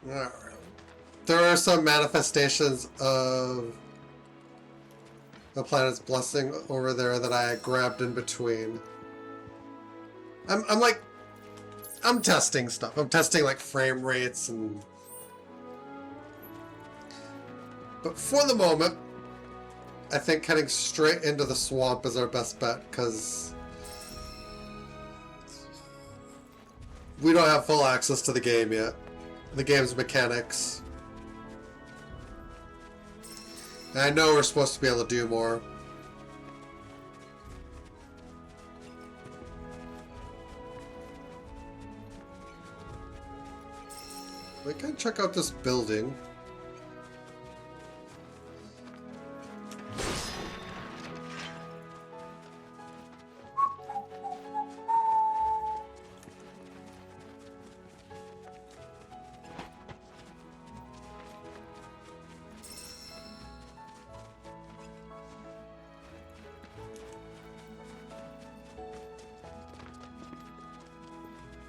Alright. There are some manifestations of the planet's blessing over there that I grabbed in between. I'm testing stuff. I'm testing like frame rates and... But for the moment, I think heading straight into the swamp is our best bet, because we don't have full access to the game yet. The game's mechanics. And I know we're supposed to be able to do more. We can check out this building.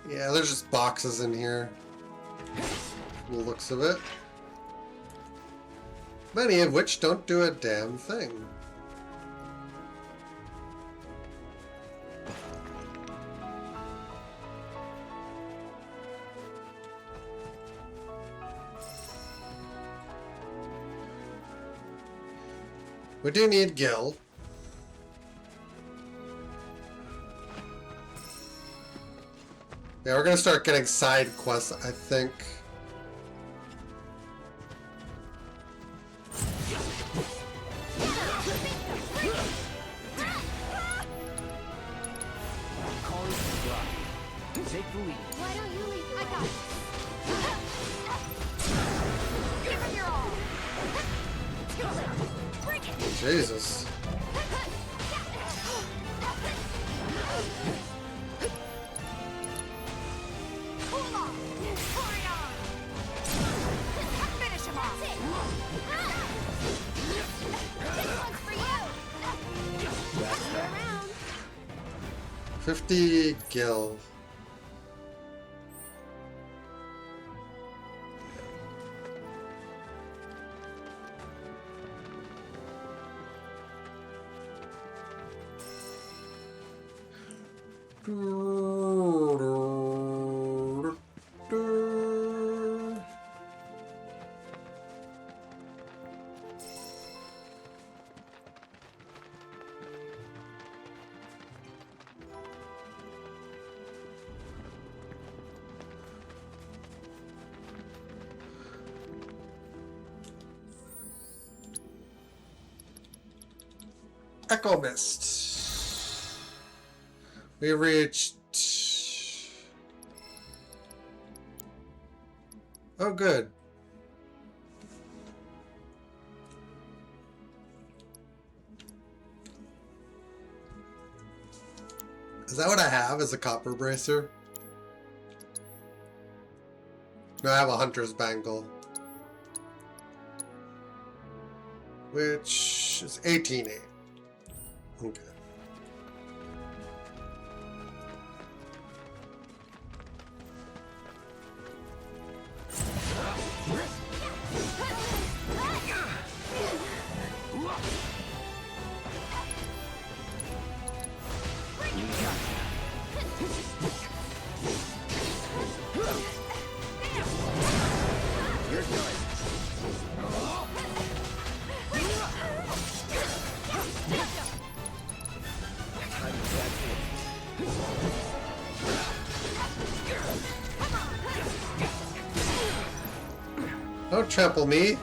Yeah, there's just boxes in here. The looks of it. Many of which don't do a damn thing. We do need Gil. Yeah, we're gonna start getting side quests, I think. Take the lead. Why don't you leave? I got it. Give him your all. Bring it. Jesus. Hold on. Hurry on. Finish him off. This one's for you. That's that. Around. 50 Gil. Echo Mist. We reached... Oh, good. Is that what I have as a copper bracer? No, I have a hunter's bangle. Which is 18.8. Okay. Don't trample me.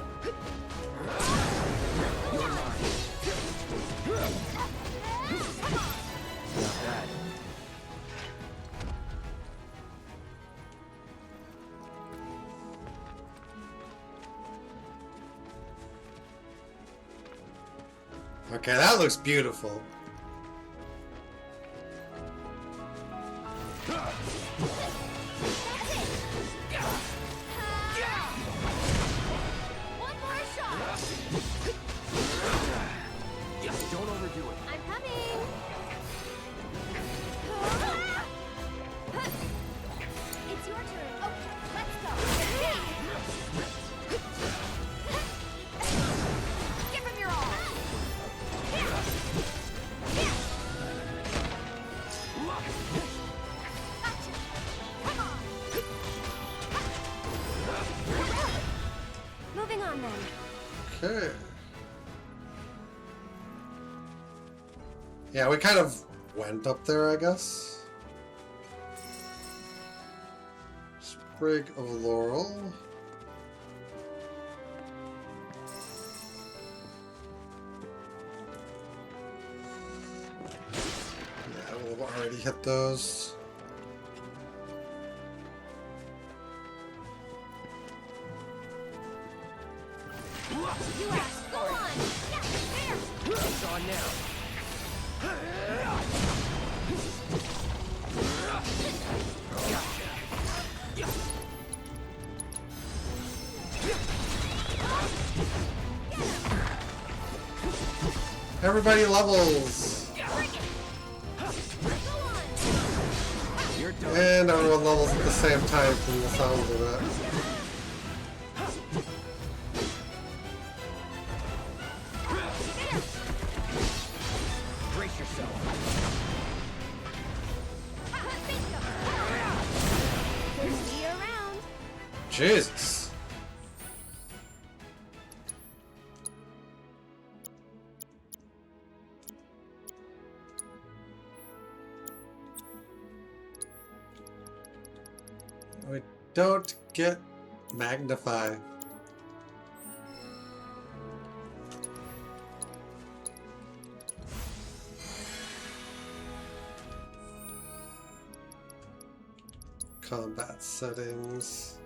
Okay, that looks beautiful. Don't overdo it. I'm coming. It's your turn. Okay, let's go. Okay. Yeah, we kind of went up there, I guess. Sprig of Laurel. Yeah, we've already hit those. You asked. Go on. Yeah, there. It's on now. Everybody levels! Bring it. Go on. You're done. And everyone levels at the same time from the sounds of it. Brace yourself. Bingo. See you around. Jesus. We don't get magnify. Combat settings.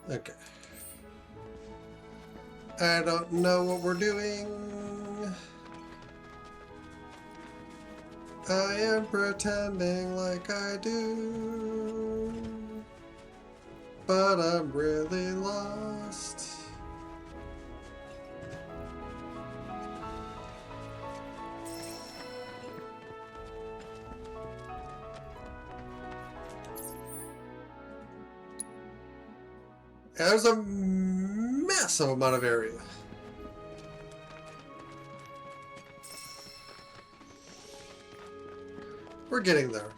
Okay. I don't know what we're doing. I am pretending like I do. But I'm really lost. There's a massive amount of area. We're getting there.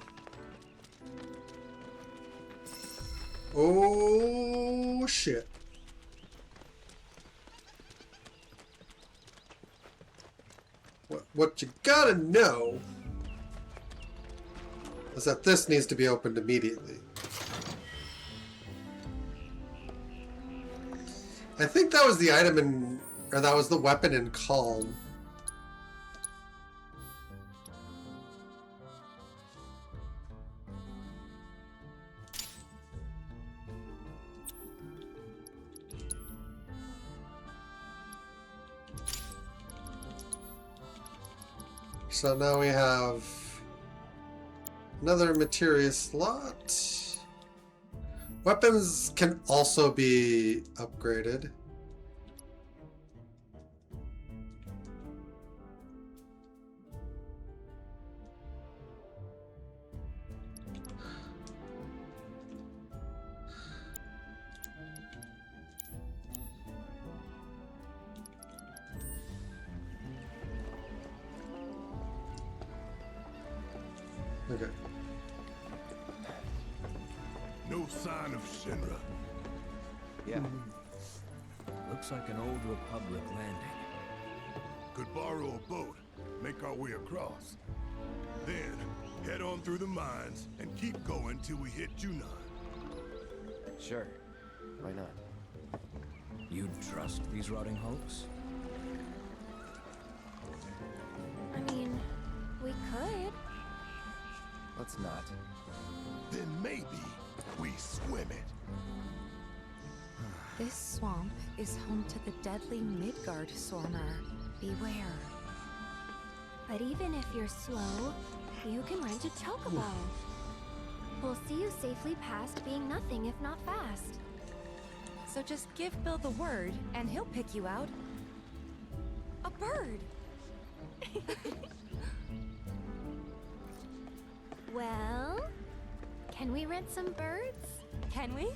Oh shit. What you gotta know is that this needs to be opened immediately. I think that was the item in, or that was the weapon in Calm. So now we have another materia slot. Weapons can also be upgraded. Okay. No sign of Shinra. Yeah. Looks like an old Republic landing. Could borrow a boat, make our way across. Then, head on through the mines and keep going till we hit Junon. Sure. Why not? You trust these rotting hulks? I mean, we could. Let's not. Then maybe we swim it. This swamp is home to the deadly Midgard Sormer. Beware. But even if you're slow, you can rent a Chocobo. We'll see you safely past being nothing if not fast. So just give Bill the word, and he'll pick you out. A bird! Well, can we rent some birds? Can we?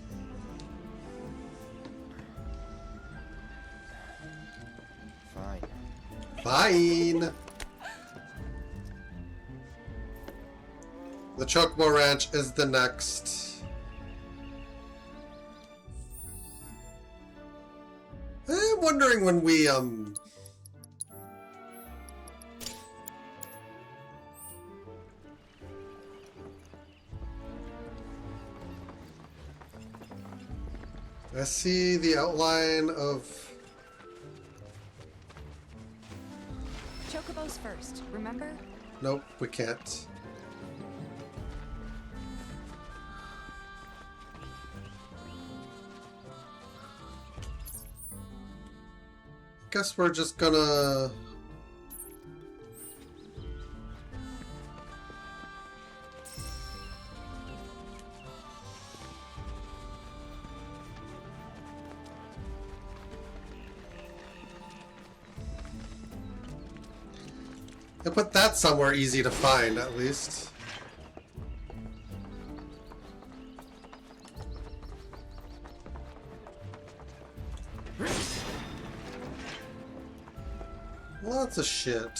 Fine. Fine. The Chocobo Ranch is the next. I'm wondering when we I see the outline of Chocobo's first, remember? nope, we can't. Guess we're just gonna I put that somewhere easy to find, at least. Lots of shit.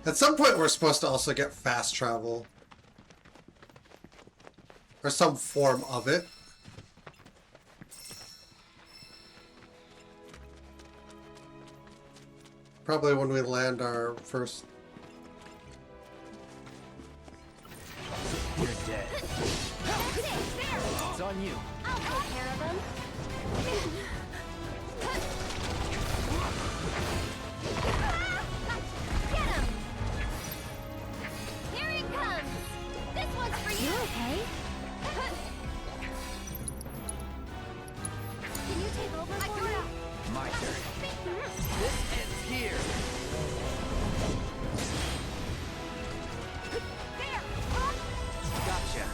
At some point, we're supposed to also get fast travel. Or some form of it. Probably when we land our first. You're dead. That's it! There! It's on you. I'll take care of them. Get him! Here he comes! This one's for you! You okay? Can you take over for me? My turn. This ends here. There! Gotcha.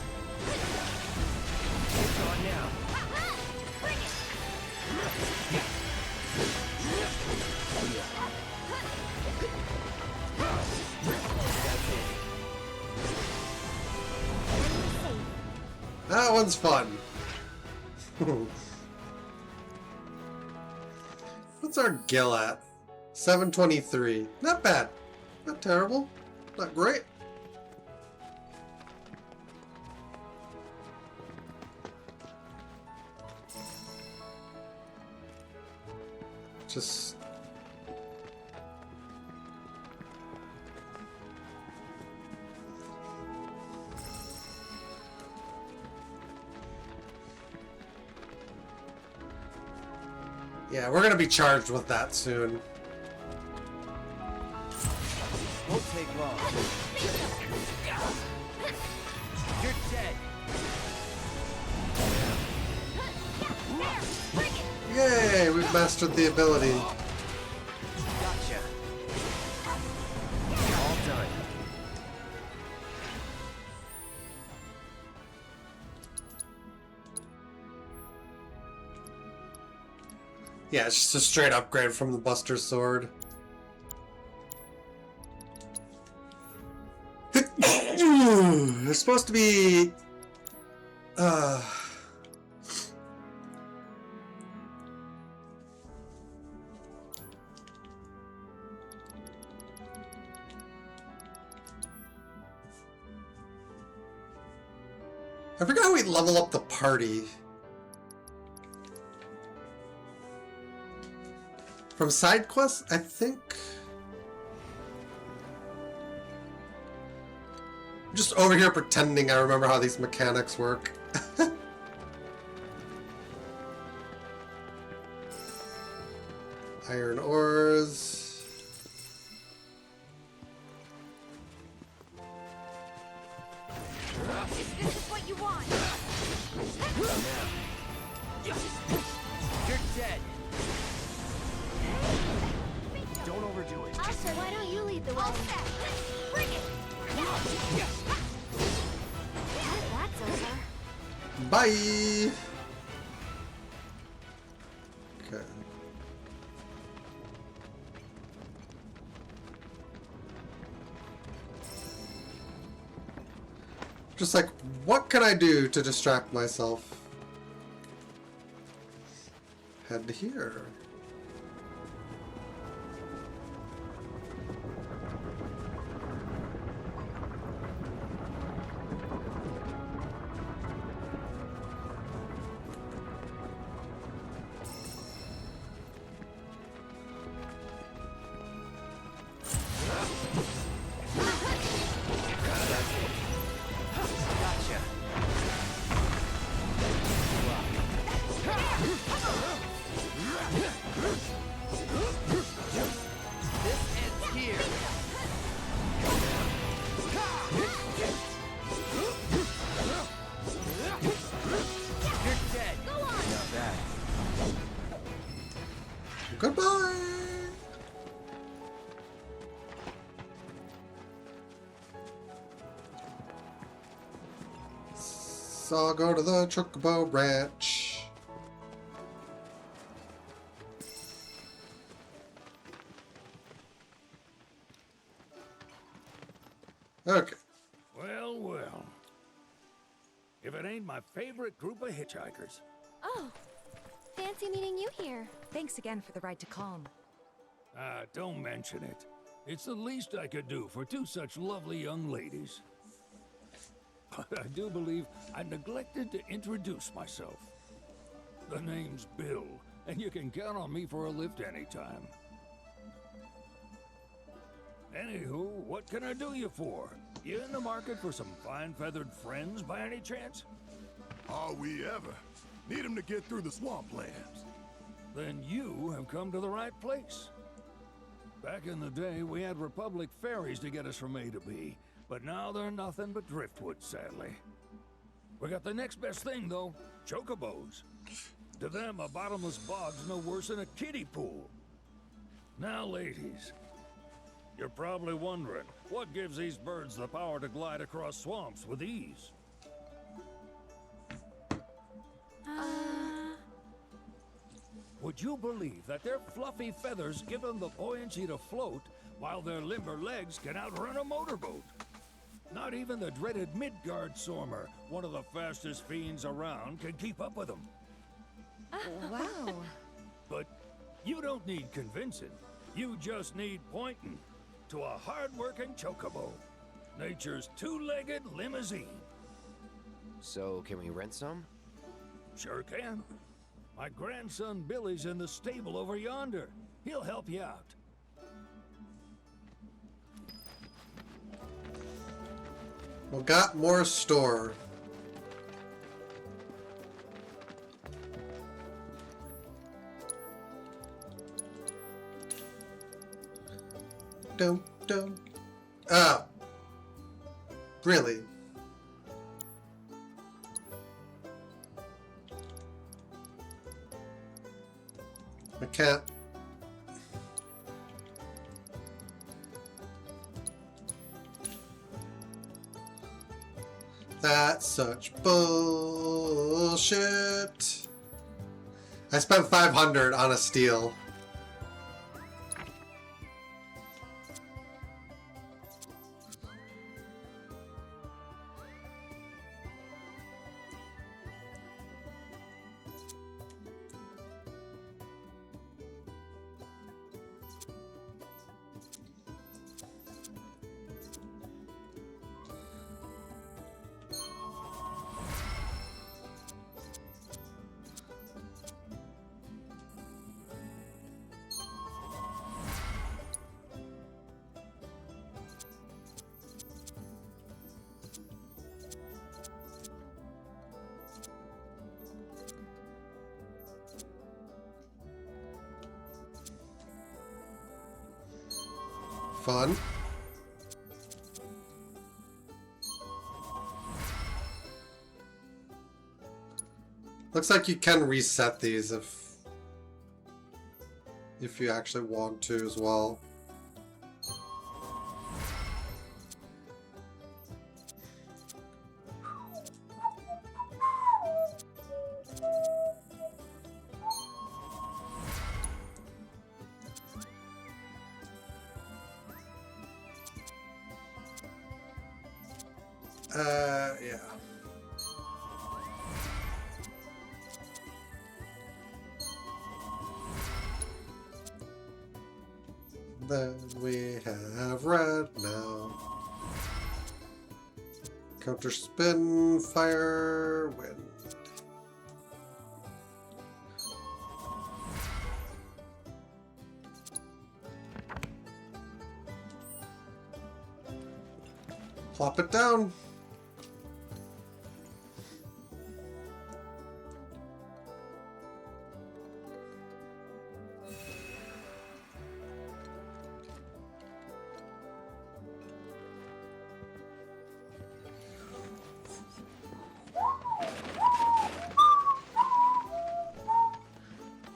It's on now. Bring it! That one's fun. What's our gill at? 723. Not bad. Not terrible. Not great. Just... yeah, we're gonna be charged with that soon. Won't take long. You're dead. Yay, we've mastered the ability. Gotcha. All done. Yeah, it's just a straight upgrade from the Buster Sword. It's supposed to be... I forgot how we level up the party. From side quests, I think. I'm just over here pretending I remember how these mechanics work. Iron ores. This is what you want! You're dead. So why don't you lead the way? All set. Bring it. That's over. Bye! Okay. Just like, what can I do to distract myself? Head here. Gotcha. This ends here. You're dead. Go on. Now that. Goodbye! So I'll go to the Chocobo Ranch. Okay. Well, well. If it ain't my favorite group of hitchhikers. Oh, fancy meeting you here. Thanks again for the ride to Calm. Ah, don't mention it. It's the least I could do for two such lovely young ladies. But I do believe I neglected to introduce myself. The name's Bill, and you can count on me for a lift anytime. Anywho, what can I do you for? You in the market for some fine-feathered friends by any chance? Are we ever? Need him to get through the swamplands. Then you have come to the right place. Back in the day, we had Republic ferries to get us from A to B, but now they're nothing but driftwood, sadly. We got the next best thing, though, Chocobos. To them, a bottomless bog's no worse than a kiddie pool. Now, ladies, you're probably wondering, what gives these birds the power to glide across swamps with ease? Would you believe that their fluffy feathers give them the buoyancy to float, while their limber legs can outrun a motorboat? Not even the dreaded Midgard Sormer, one of the fastest fiends around, can keep up with them. Wow. But you don't need convincing. You just need pointing to a hard-working Chocobo. Nature's two-legged limousine. So, can we rent some? Sure can. My grandson Billy's in the stable over yonder. He'll help you out. Well, got more store. Dum dum. Oh. Really? I can't. That's such bullshit. I spent 500 on a steal. Fun. Looks like you can reset these if you actually want to as well. Yeah. Then we have red now. Counter spin, fire, wind. Plop it down.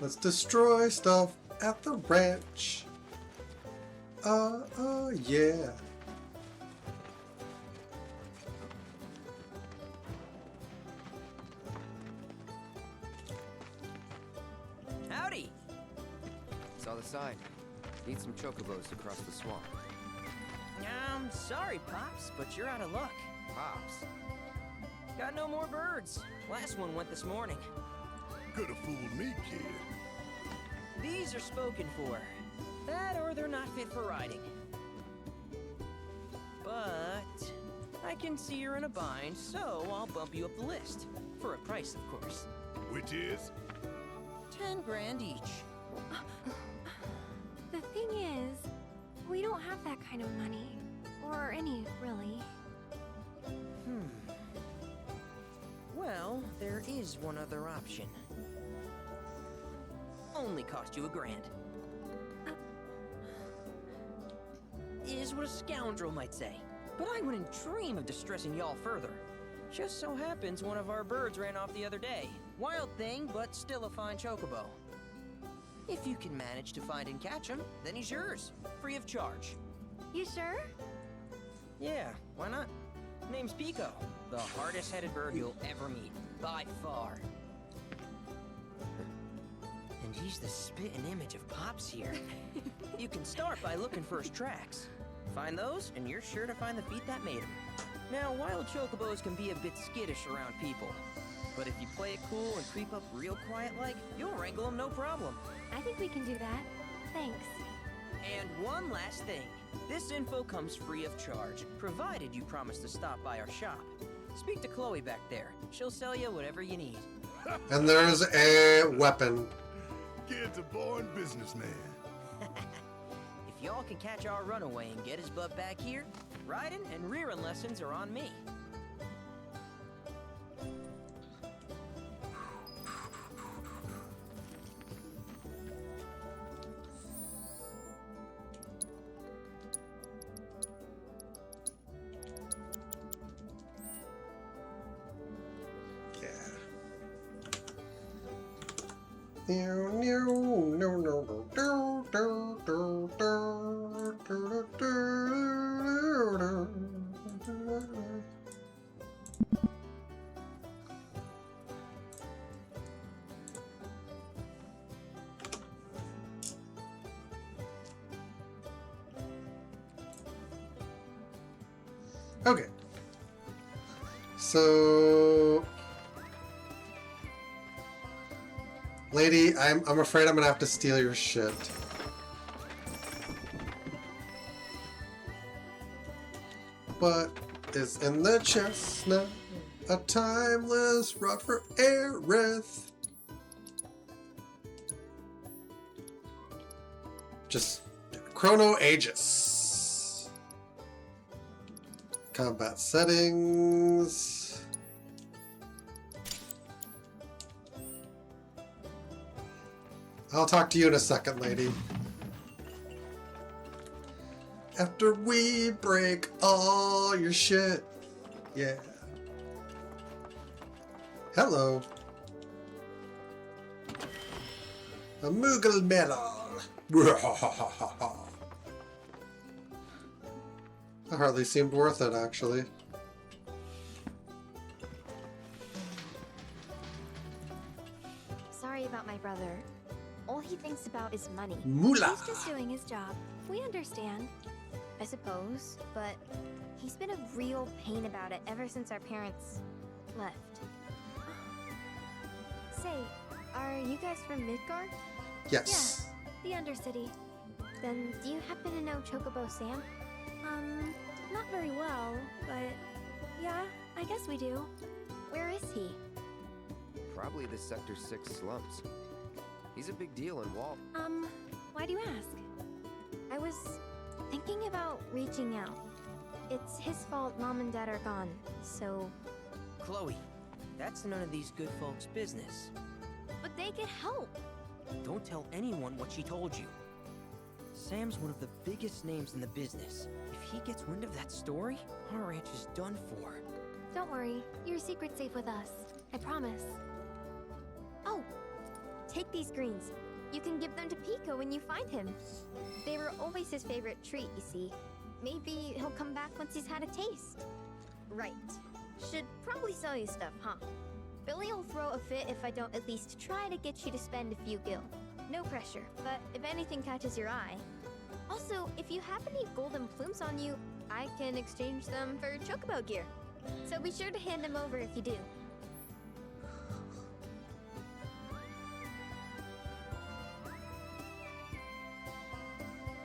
Let's destroy stuff at the ranch. Yeah. Howdy! Saw the sign. Need some chocobos to cross the swamp. Sorry, Pops, but you're out of luck. Pops. Got no more birds. Last one went this morning. Could have fooled me, kid. These are spoken for. That or they're not fit for riding. But I can see you're in a bind, so I'll bump you up the list. For a price, of course. Which is? 10 grand each. The thing is, we don't have that kind of money. Or any, really. Well, there is one other option. Only cost you $1 grand. Is what a scoundrel might say. But I wouldn't dream of distressing y'all further. Just so happens one of our birds ran off the other day. Wild thing, but still a fine chocobo. If you can manage to find and catch him, then he's yours. Free of charge. You sure? Yeah, why not? Name's Piko. The hardest-headed bird you'll ever meet. By far. And he's the spitting image of Pops here. You can start by looking for his tracks. Find those, and you're sure to find the feet that made him. Now, wild chocobos can be a bit skittish around people. But if you play it cool and creep up real quiet-like, you'll wrangle them no problem. I think we can do that. Thanks. And one last thing. This info comes free of charge, provided you promise to stop by our shop. Speak to Chloe back there. She'll sell you whatever you need. And there's a weapon. Kid's a born businessman. If y'all can catch our runaway and get his butt back here, riding and rearing lessons are on me. Okay. So, lady, I'm afraid I'm gonna have to steal your shit. What is in the chest now? A timeless rod for Aerith. Just Chrono Aegis. Combat settings. I'll talk to you in a second, lady. After we break all your shit. Yeah. Hello. A Moogle medal. That hardly seemed worth it, actually. Sorry about my brother. All he thinks about is money. Moolah. He's just doing his job. We understand. I suppose, but He's been a real pain about it ever since our parents left. Say, are you guys from Midgard? Yes. The Undercity. Then do you happen to know Chocobo Sam? Not very well, but yeah, I guess we do. Where is he? Probably the Sector 6 slums. He's a big deal in Wall. Why do you ask? I was thinking about reaching out. It's his fault Mom and Dad are gone, so... Chloe, that's none of these good folks' business. But they could help! Don't tell anyone what she told you. Sam's one of the biggest names in the business. If he gets wind of that story, our ranch is done for. Don't worry, your secret's safe with us. I promise. Oh! Take these greens. You can give them to Piko when you find him. They were always his favorite treat, you see. Maybe he'll come back once he's had a taste. Right. Should probably sell you stuff, huh? Billy will throw a fit if I don't at least try to get you to spend a few gil. No pressure, but if anything catches your eye. Also, if you have any golden plumes on you, I can exchange them for Chocobo gear. So be sure to hand them over if you do.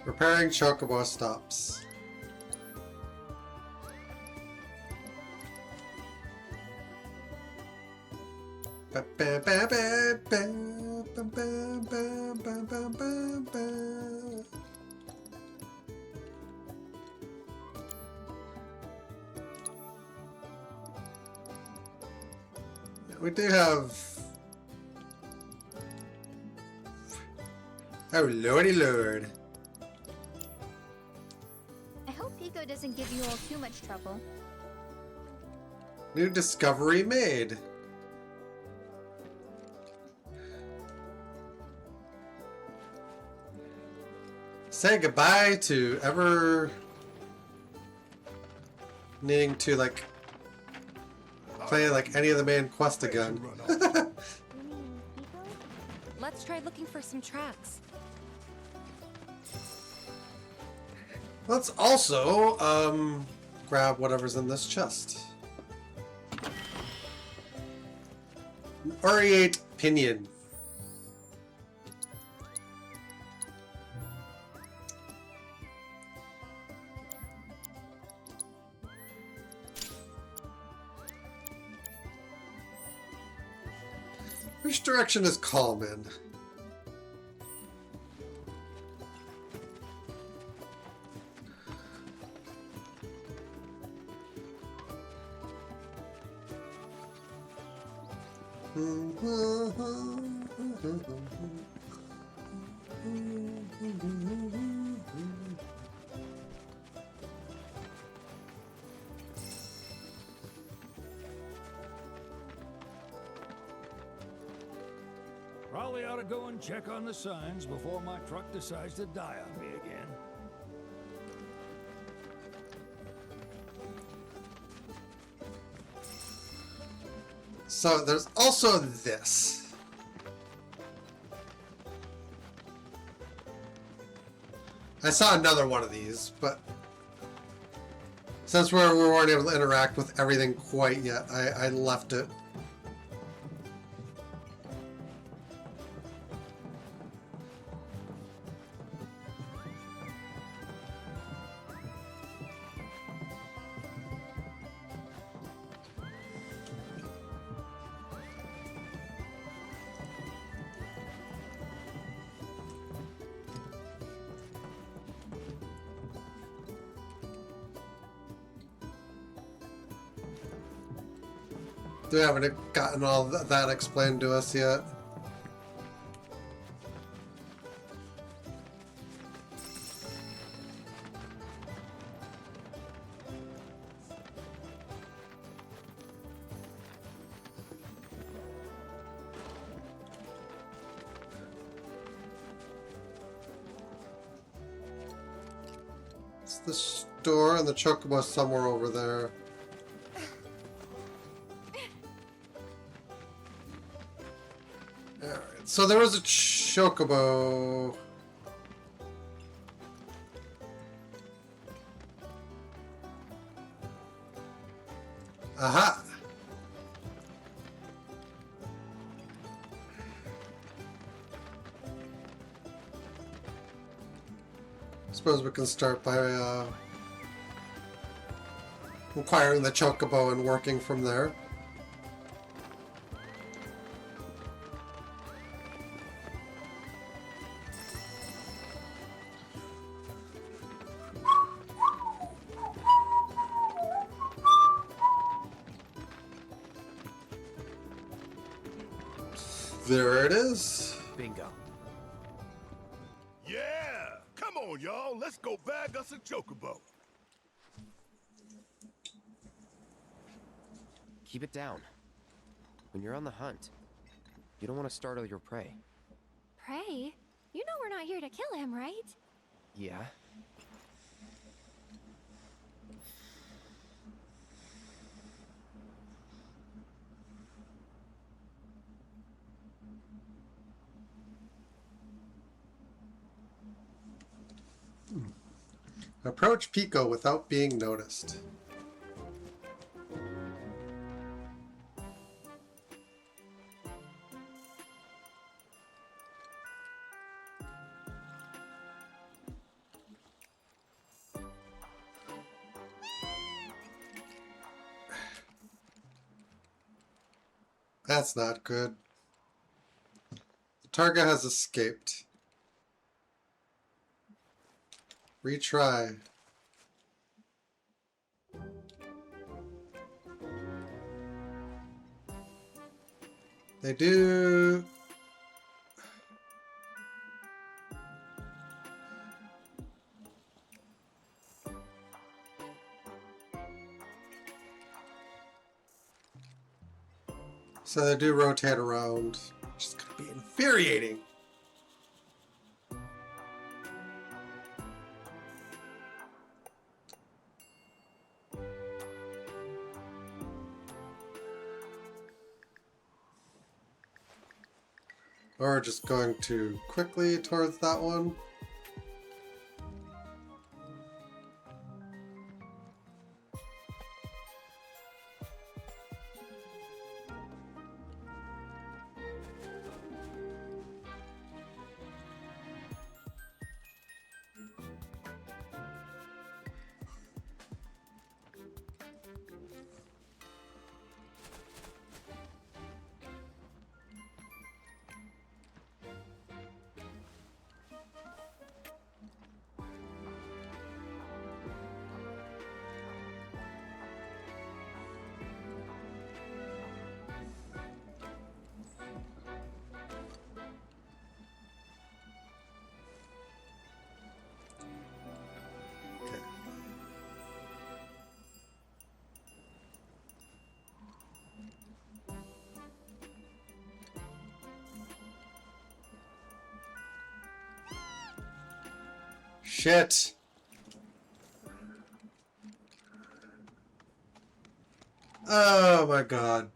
Repairing Chocobo stops. Ba, ba, ba, ba, ba, ba, ba, ba, ba, ba, ba. We do have... Oh, lordy lord. I hope Piko doesn't give you all too much trouble. New discovery made. Say goodbye to ever needing to like play like any of the main quest again. You mean Piko? Let's try looking for some tracks. Let's also grab whatever's in this chest. An Aureate Pinion. Which direction is calm in? Probably ought to go and check on the signs before my truck decides to die on me again. So there's also this. I saw another one of these, but since we weren't able to interact with everything quite yet, I left it. We haven't gotten all that explained to us yet. It's the store and the Chocobo somewhere over there. So there was a Chocobo. Aha! Suppose we can start by acquiring the Chocobo and working from there. There it is. Bingo. Yeah! Come on, y'all. Let's go bag us a Chocobo. Keep it down. When you're on the hunt, you don't want to startle your prey. Pray? You know we're not here to kill him, right? Yeah? Approach Piko without being noticed. That's not good. The target has escaped. Retry. They do. So they do rotate around, which is going to be infuriating. Or just going too quickly towards that one. Shit. Oh my god.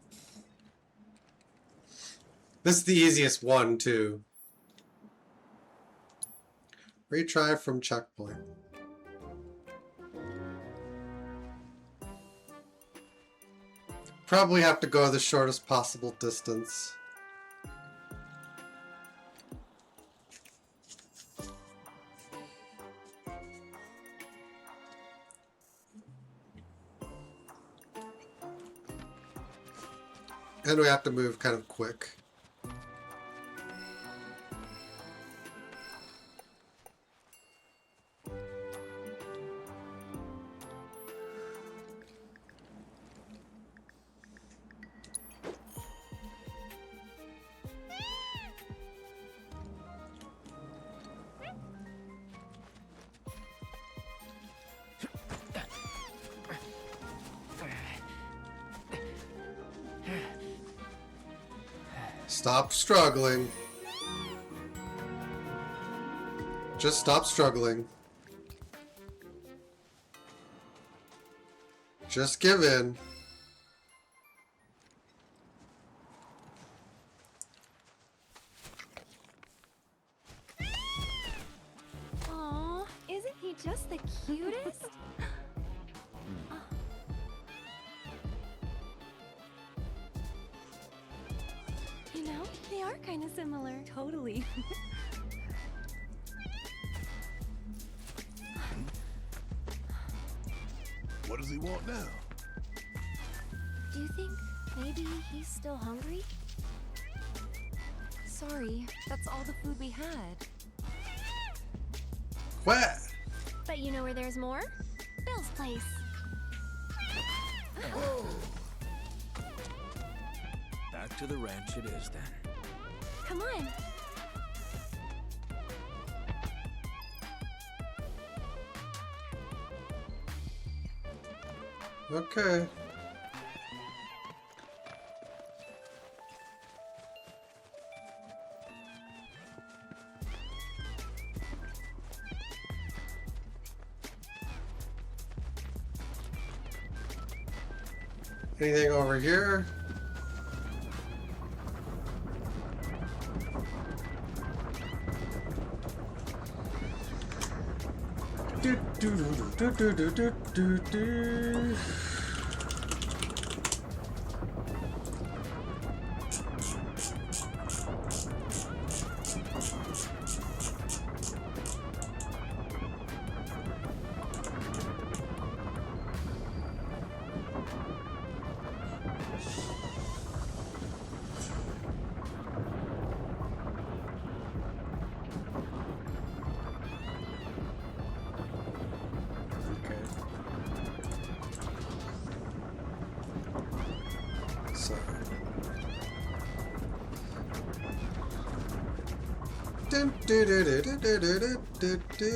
This is the easiest one, too. Retry from checkpoint. Probably have to go the shortest possible distance. And we have to move kind of quick. Stop struggling. Just stop struggling. Just give in. Aw, isn't he just the cutest? They are kind of similar. Totally. What does he want now? Do you think maybe he's still hungry? Sorry, that's all the food we had. What? But you know where there's more? Bill's place. Back to the ranch it is then. Come on. Okay. Anything over here? Do, do, do, do, do, do, do, do. So. Dun, do, do, do, do, do, do, do, do.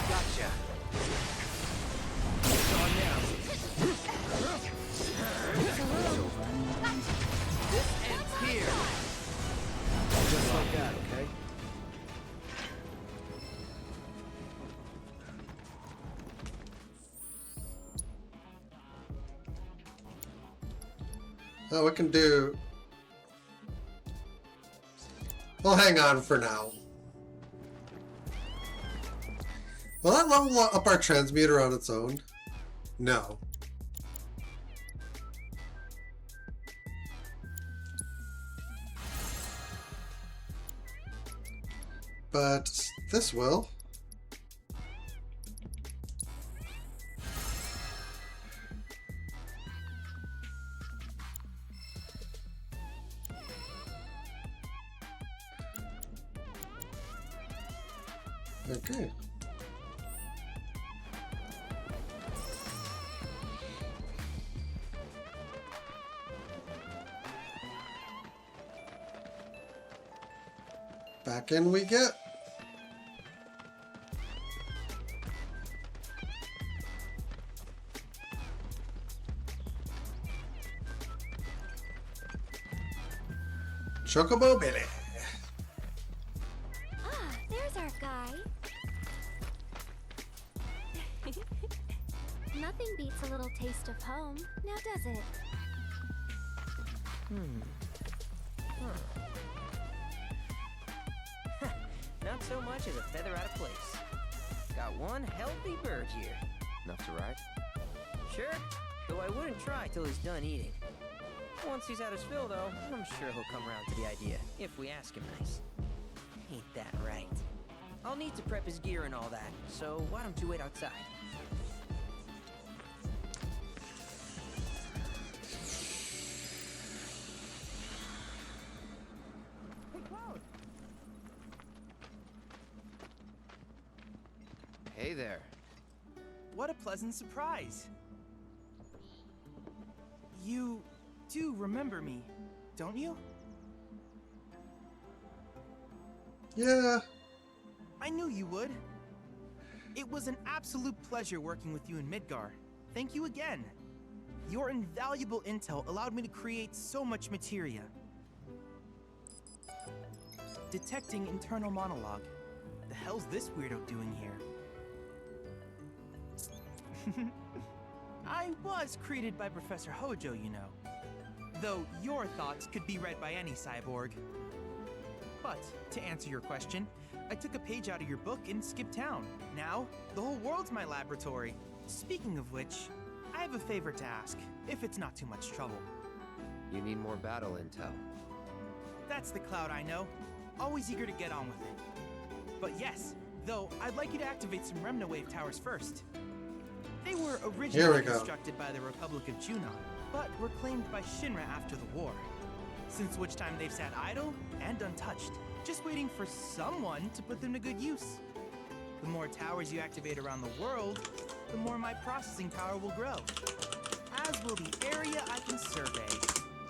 Gotcha. It's on now. This ends here. Just like that, okay? Oh, we can do. We'll hang on for now. Will that level up our transmuter on its own? No. But this will. Okay. Back in we get. Chocobo Billy. Ah, there's our guy. Nothing beats a little taste of home, now does it? Not so much as a feather out of place. Got one healthy bird here. Enough to ride? Sure, though I wouldn't try till he's done eating. Once he's had his fill, though, I'm sure he'll come around to the idea, if we ask him nice. Ain't that right? I'll need to prep his gear and all that, so why don't you wait outside? Hey there. What a pleasant surprise. You do remember me, don't you? Yeah. I knew you would. It was an absolute pleasure working with you in Midgar. Thank you again. Your invaluable intel allowed me to create so much materia. Detecting internal monologue. The hell's this weirdo doing here? I was created by Professor Hojo, you know. Though your thoughts could be read by any cyborg. But, to answer your question, I took a page out of your book and skipped town. Now, the whole world's my laboratory. Speaking of which, I have a favor to ask, if it's not too much trouble. You need more battle intel. That's the Cloud I know. Always eager to get on with it. But yes, though, I'd like you to activate some Remna Wave towers first. They were originally constructed by the Republic of Junon, but were claimed by Shinra after the war. Since which time they've sat idle and untouched, just waiting for someone to put them to good use. The more towers you activate around the world, the more my processing power will grow. As will the area I can survey.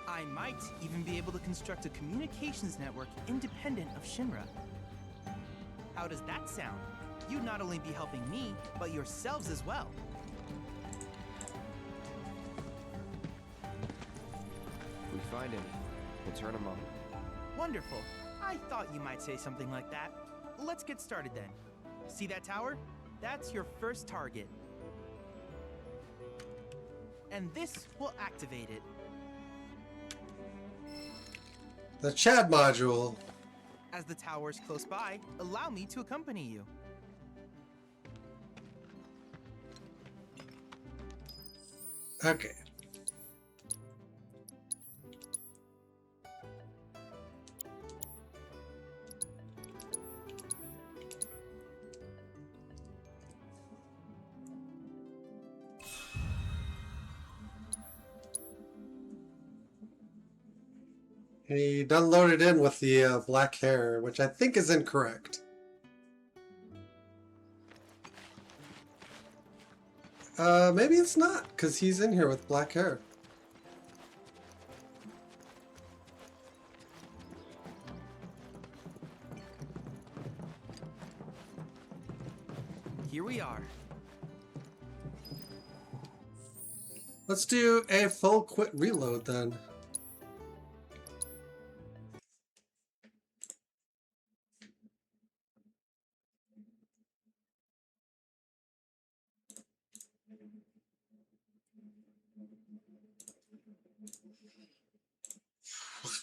I might even be able to construct a communications network independent of Shinra. How does that sound? You'd not only be helping me, but yourselves as well. If we find any, we'll turn them on. Wonderful. I thought you might say something like that. Let's get started then. See that tower? That's your first target. And this will activate it. The Chad module. As the tower is close by, allow me to accompany you. Okay. He done loaded in with the black hair, which I think is incorrect. Maybe it's not, because he's in here with black hair. Here we are. Let's do a full quit reload then.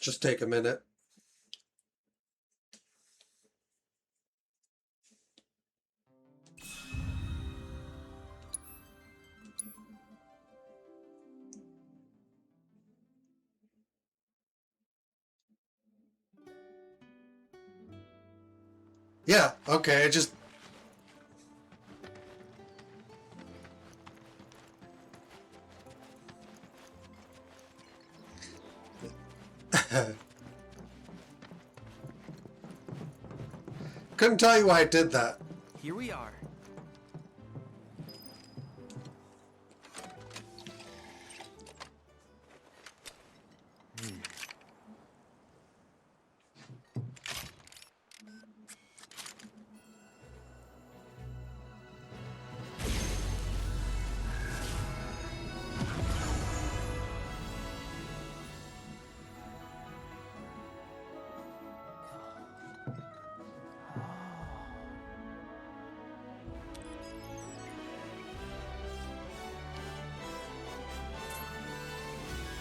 Just take a minute. Yeah, okay, just... Couldn't tell you why I did that. Here we are.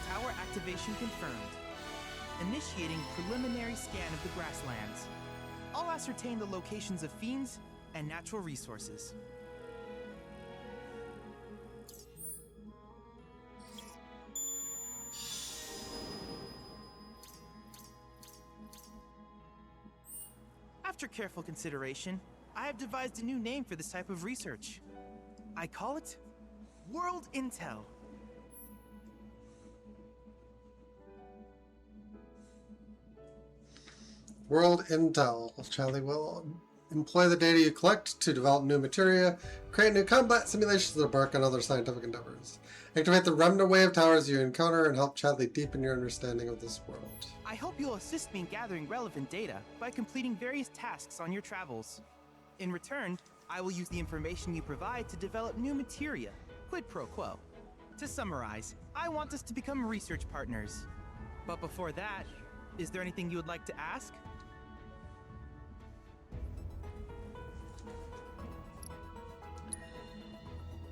Tower activation confirmed. Initiating preliminary scan of the grasslands. I'll ascertain the locations of fiends and natural resources. After careful consideration, I have devised a new name for this type of research. I call it World Intel. World Intel. Charlie will employ the data you collect to develop new materia, create new combat simulations, and embark on other scientific endeavors. Activate the Remna Wave towers you encounter and help Chadley deepen your understanding of this world. I hope you'll assist me in gathering relevant data by completing various tasks on your travels. In return, I will use the information you provide to develop new materia, quid pro quo. To summarize, I want us to become research partners. But before that, is there anything you would like to ask?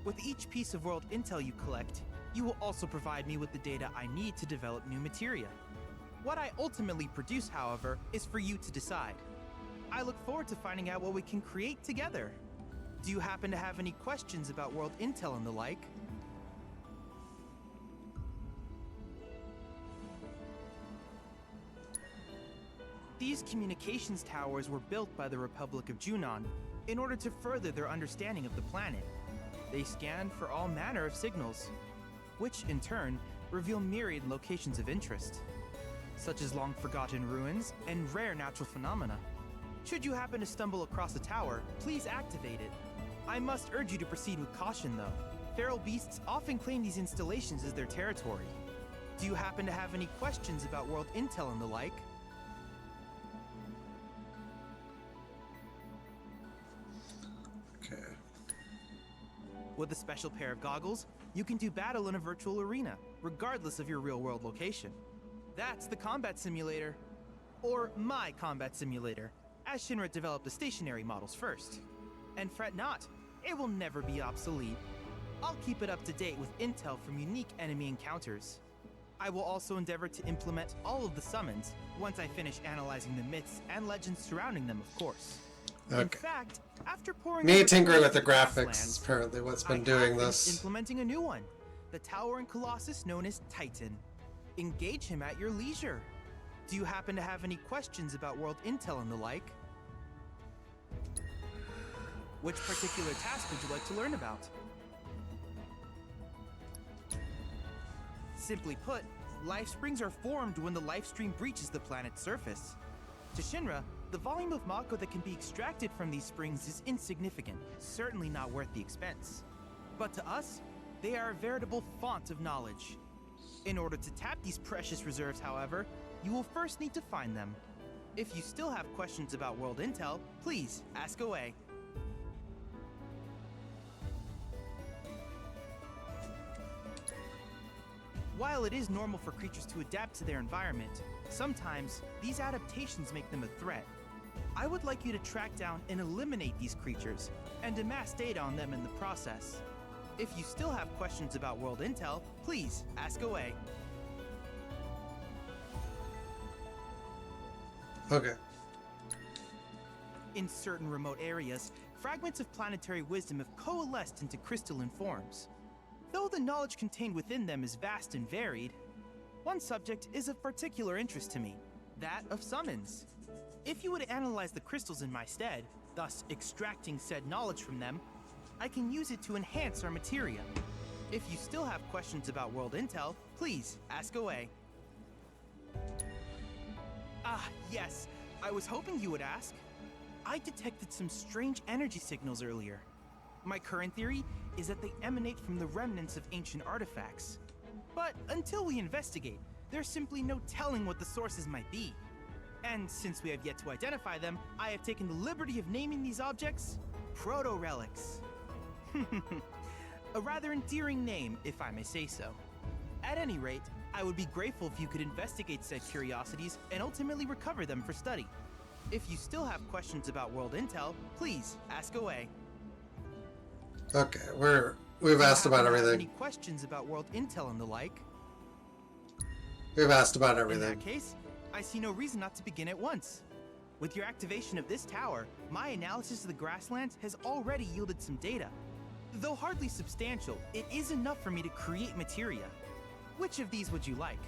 With each piece of world intel you collect, you will also provide me with the data I need to develop new materia. What I ultimately produce, however, is for you to decide. I look forward to finding out what we can create together. Do you happen to have any questions about world intel and the like? These communications towers were built by the Republic of Junon in order to further their understanding of the planet. They scan for all manner of signals, which in turn reveal myriad locations of interest, such as long-forgotten ruins and rare natural phenomena. Should you happen to stumble across a tower, please activate it. I must urge you to proceed with caution, though. Feral beasts often claim these installations as their territory. Do you happen to have any questions about world intel and the like? Okay. With a special pair of goggles, you can do battle in a virtual arena, regardless of your real-world location. That's the combat simulator. Or my combat simulator, as Shinra developed the stationary models first. And fret not, it will never be obsolete. I'll keep it up to date with intel from unique enemy encounters. I will also endeavor to implement all of the summons once I finish analyzing the myths and legends surrounding them, of course. Okay. In fact, after pouring Me over tinkering with tools the into graphics grasslands, is apparently what's been I doing have this. finished implementing a new one, the tower and colossus known as Titan. Engage him at your leisure. Do you happen to have any questions about world intel and the like? Which particular task would you like to learn about? Simply put, life springs are formed when the life stream breaches the planet's surface. To Shinra, the volume of Mako that can be extracted from these springs is insignificant, certainly not worth the expense. But to us, they are a veritable font of knowledge. In order to tap these precious reserves, however, you will first need to find them. If you still have questions about world intel, please ask away. While it is normal for creatures to adapt to their environment, sometimes these adaptations make them a threat. I would like you to track down and eliminate these creatures, and amass data on them in the process. If you still have questions about world intel, please ask away. Okay. In certain remote areas, fragments of planetary wisdom have coalesced into crystalline forms. Though the knowledge contained within them is vast and varied, one subject is of particular interest to me, that of summons. If you would analyze the crystals in my stead, thus extracting said knowledge from them, I can use it to enhance our materia. If you still have questions about world intel, please ask away. Ah, yes, I was hoping you would ask. I detected some strange energy signals earlier. My current theory is that they emanate from the remnants of ancient artifacts. But until we investigate, there's simply no telling what the sources might be. And since we have yet to identify them, I have taken the liberty of naming these objects proto-relics. A rather endearing name, if I may say so. At any rate, I would be grateful if you could investigate said curiosities and ultimately recover them for study. If you still have questions about world intel, please ask away. Okay, we've asked about Have any everything. questions about world intel and the like? We've asked about In everything. that case, I see no reason not to begin at once. With your activation of this tower, my analysis of the grasslands has already yielded some data. Though hardly substantial, it is enough for me to create materia. Which of these would you like?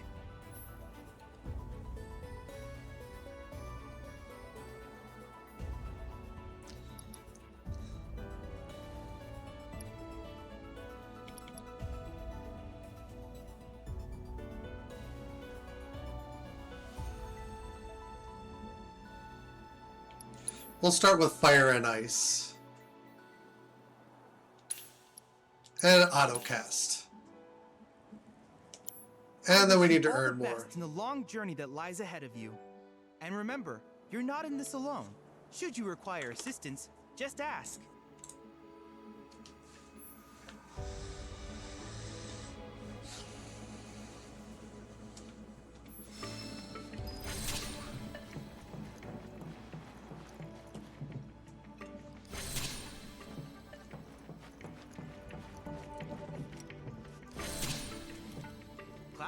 We'll start with fire and ice. And autocast. And then we need to All the earn more. best in the long journey that lies ahead of you. And remember, you're not in this alone. Should you require assistance, just ask.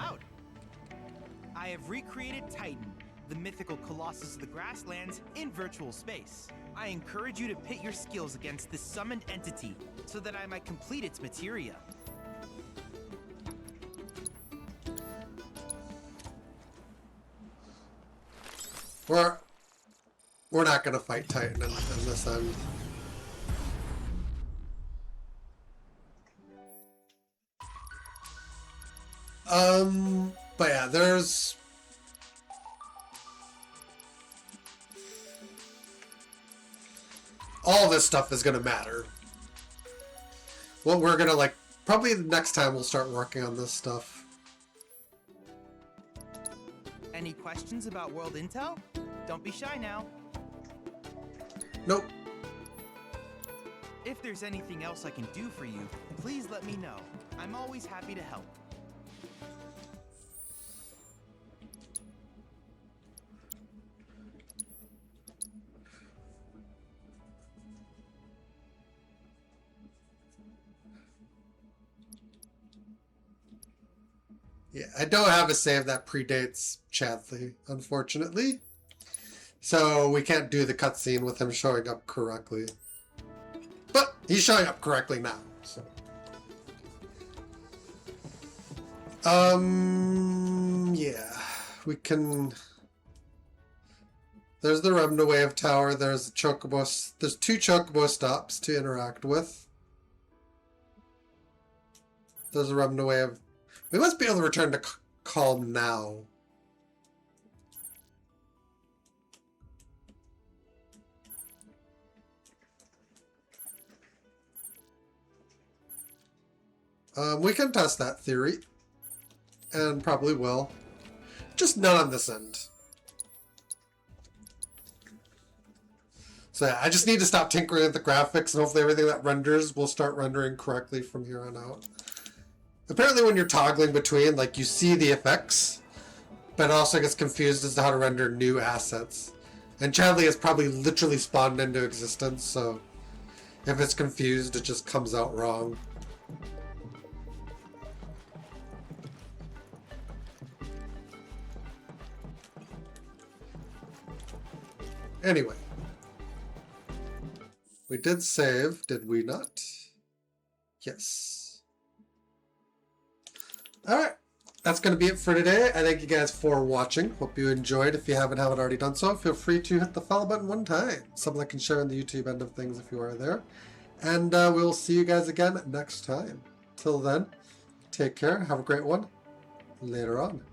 Cloud. I have recreated Titan, the mythical colossus of the grasslands, in virtual space. I encourage you to pit your skills against this summoned entity so that I might complete its materia. We're not gonna fight Titan in this end. But yeah, there's all this stuff is gonna matter. What we're gonna like, probably the next time we'll start working on this stuff. Any questions about world intel? Don't be shy now. Nope. If there's anything else I can do for you, please let me know. I'm always happy to help. Yeah, I don't have a save that predates Chadley, unfortunately. So we can't do the cutscene with him showing up correctly. But he's showing up correctly now, so. Yeah. We can... There's the Remna Wave Tower, there's the Chocobo... There's 2 Chocobo stops to interact with. There's a Remna Wave... We must be able to return to Calm now. We can test that theory. And probably will. Just not on this end. So yeah, I just need to stop tinkering with the graphics and hopefully everything that renders will start rendering correctly from here on out. Apparently when you're toggling between, like, you see the effects, but it also gets confused as to how to render new assets. And Chadley has probably literally spawned into existence, so if it's confused, it just comes out wrong. Anyway. We did save, did we not? Yes. Alright, that's going to be it for today. I thank you guys for watching. Hope you enjoyed. If you haven't already done so, feel free to hit the follow button one time. Something I can share on the YouTube end of things if you are there. And we'll see you guys again next time. Till then, take care. Have a great one. Later on.